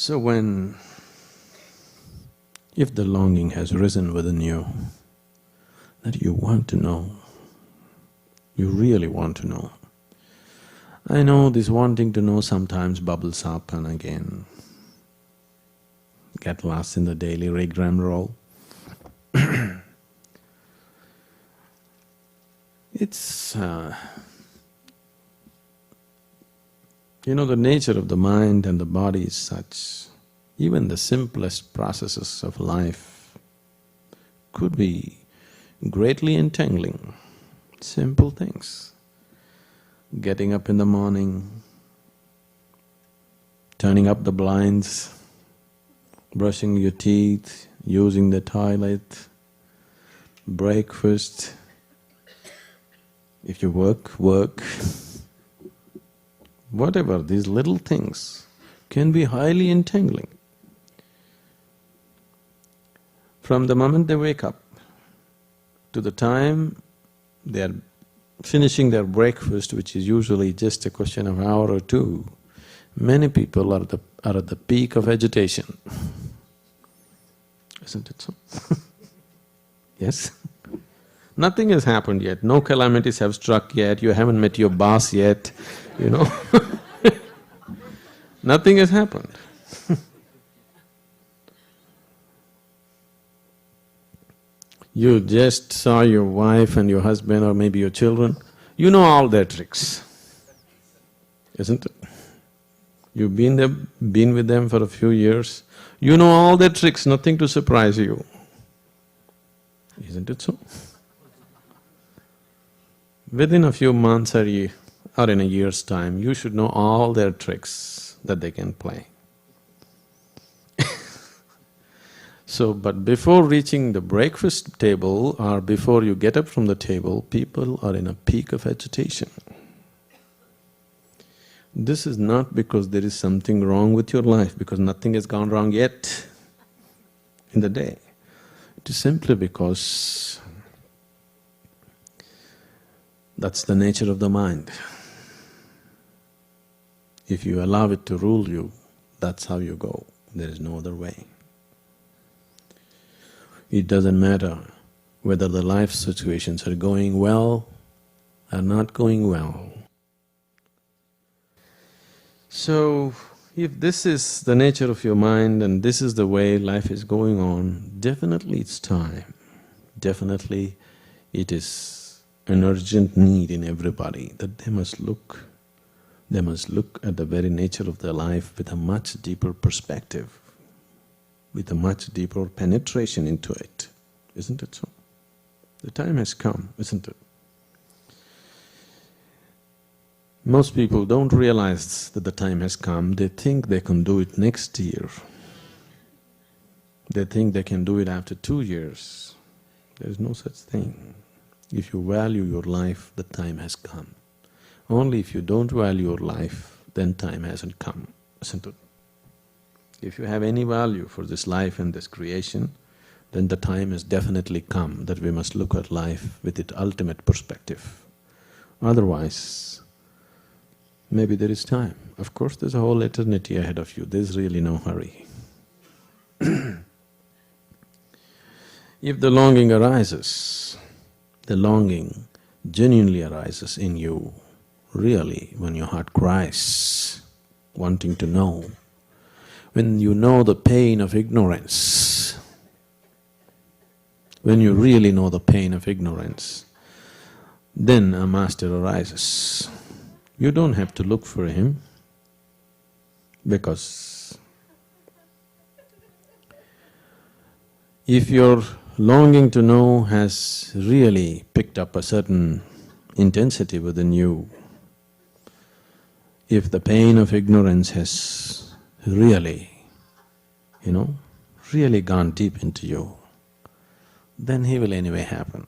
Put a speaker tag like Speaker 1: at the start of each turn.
Speaker 1: So if the longing has risen within you, that you want to know, you really want to know. I know this wanting to know sometimes bubbles up and again get lost in the daily rigmarole. It's… the nature of the mind and the body is such, even the simplest processes of life could be greatly entangling. Simple things. Getting up in the morning, turning up the blinds, brushing your teeth, using the toilet, breakfast. If you work. Whatever, these little things can be highly entangling. From the moment they wake up to the time they are finishing their breakfast, which is usually just a question of an hour or two, many people are at the peak of agitation. Isn't it so? Yes? Nothing has happened yet, no calamities have struck yet, you haven't met your boss yet, Nothing has happened. You just saw your wife and your husband or maybe your children, you know all their tricks, isn't it? You've been with them for a few years, you know all their tricks, nothing to surprise you. Isn't it so? Within a few months or in a year's time, you should know all their tricks that they can play. So, but before reaching the breakfast table or before you get up from the table, people are in a peak of agitation. This is not because there is something wrong with your life, because nothing has gone wrong yet in the day. It is simply because that's the nature of the mind. If you allow it to rule you, that's how you go, there is no other way. It doesn't matter whether the life situations are going well or not going well. So, if this is the nature of your mind and this is the way life is going on, definitely it's time, definitely it is an urgent need in everybody that they must look at the very nature of their life with a much deeper perspective, with a much deeper penetration into it, isn't it so? The time has come, isn't it? Most people don't realize that the time has come, they think they can do it next year. They think they can do it after 2 years. There is no such thing. If you value your life, the time has come. Only if you don't value your life, then time hasn't come, isn't it? If you have any value for this life and this creation, then the time has definitely come that we must look at life with its ultimate perspective. Otherwise, maybe there is time. Of course, there's a whole eternity ahead of you, there's really no hurry. If the longing arises, the longing genuinely arises in you, really, when your heart cries, wanting to know, when you know the pain of ignorance, when you really know the pain of ignorance, then a master arises. You don't have to look for him, because if your longing to know has really picked up a certain intensity within you, if the pain of ignorance has really, really gone deep into you, then he will anyway happen.